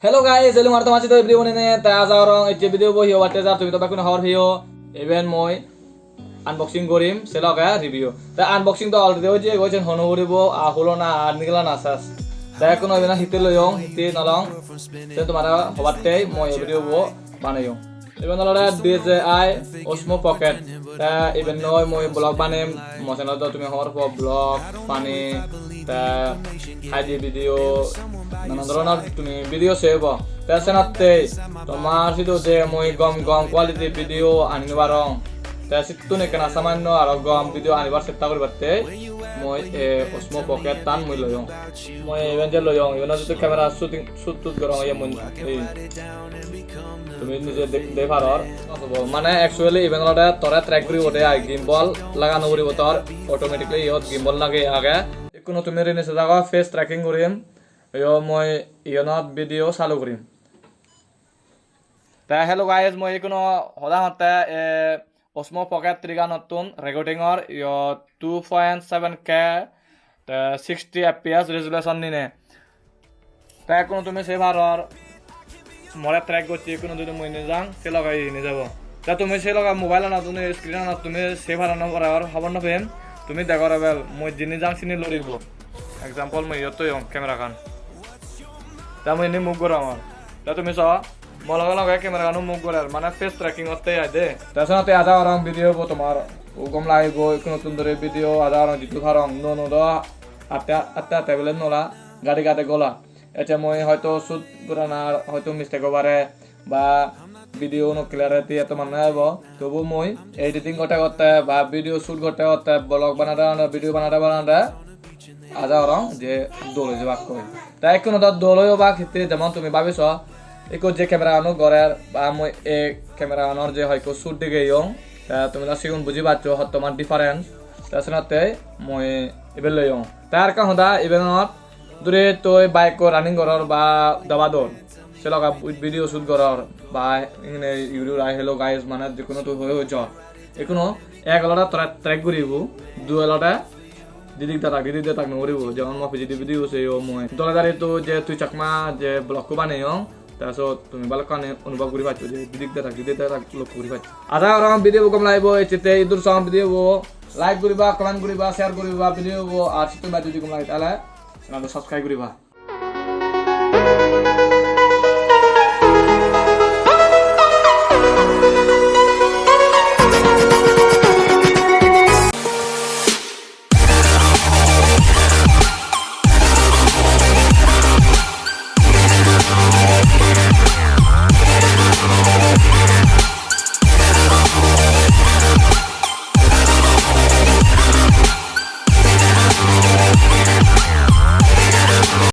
Hello guys, hello marto masih tuh video ini ta orang itu video boh hiu watte jar tu kita bakun hor hiu event moi unboxing gorim selok ya review. Ta unboxing to already hoje gochen hono goribo holo na nikla na sas. Ta kono bena hite loyong hite nalong sen tumara hobatte moi video bo banayong. Even already DJI Osmo Pocket. Ta even noi moi blog banem mosen to tumi hor po blog pani ta haji video নানা ধরনের তুমি video save তেসেনাতে তোমার সিটো যে মই গম quality video আনিব পারং তেসিতুনে কেনা সামান্য আর গম ভিডিও আনিবার চেষ্টা করিবাতে মই অসমো পকেট টান মই লয়ং মই ইভেন্ট লয়ং ইভেন্ট যদি ক্যামেরা শুট করং এই মই তুমি নিজে দেখতে পারর মানে অ্যাকচুয়ালি ইভেন্টটা তোরা ট্র্যাক করি ওঠে গিম্বল লাগানো করিব তোর অটোমেটিক্যালি ইয়ত গিম্বল লাগে আগে কোনো তুমি রেনেছে জায়গা ফেস ট্র্যাকিং করিম yo moi ionot video চালু কৰিম তা হেল্ল' গাইজ মই কোনো সদাহতে Osmo Pocket 3 নতুন ৰেকৰ্ডিঙৰ 2.7K 60 fps রেজুলেশন নিনে তা কোনো তুমি সেভাৰৰ মৰে ট্র্যাক করছি কোনো যদি মই নিজাং সে লগাই নিয়ে যাব তা তুমি সে লগা মোবাইল না তুমি স্ক্রিন না তুমি সেভার না করার খবর না পেম তুমি দেখো রেবেল মই জিনি যাং চিনি লরিব এক্সাম্পল মই ইয়তো ক্যামেরা খান তামে নি মুখ গরা আমার তা তুমি সহ মলগা লগা ক্যামেরা গানো মুখ গরার মানে ফেস ট্র্যাকিং করতে আইদে তাছাড়া আধা আরাম ভিডিও বো তোমার ওগম লাইব কোন সুন্দর ভিডিও আধা আরাম জিতু খারং নো দ আটা টেবলেট নলা গাড়ি গাতে গলা এটা মই হয়তো শুট করানার হয়তো মিস্টেক হবারে বা ভিডিও নো ক্লিয়ারিটি এত মানে হব তবু মই এডিটিং করতে বা ভিডিও শুট করতে ব্লগ বানাতে ভিডিও বানাতে আধা orang যে দোলে যে বাক কই তাই কোনো দ দোলে বাক হিতে যেমন তুমি ভাবিছ একো যে ক্যামেরা আনো গরের বা মই এ ক্যামেরা আনোর যে হয়তো শুট দিকে ইয়ং তা তুমি না সিগুন বুঝি পাচ্ছ হত তোমার ডিফারেন্স তাছাড়াতে মই এবেল লয়ং তার কা হদা ইভেনত দূরে তো বাইক রানিং করার বা দাবা দর সেলকা ভিডিও শুট করার বা ইনে ইউটিউব আই হেলো গাইস মানে যে কোনো তো হয়ে এখনো এক আলাদা ট্র্যাক করিব দুই আলাদা didik tak nuribu jangan mau video seo moi tola dari tu je tu cakma je blog ko bane yong taso tumi balkan অনুভব করি পাচ্ছো যে didik tak blog করি পাচ্ছো আধা orang video kom live ete idur sam video like করিবা comment করিবা share করিবা ভিডিও আর সিটো বাজু যদি kom like তাহলে চ্যানেল সাবস্ক্রাইব করিবা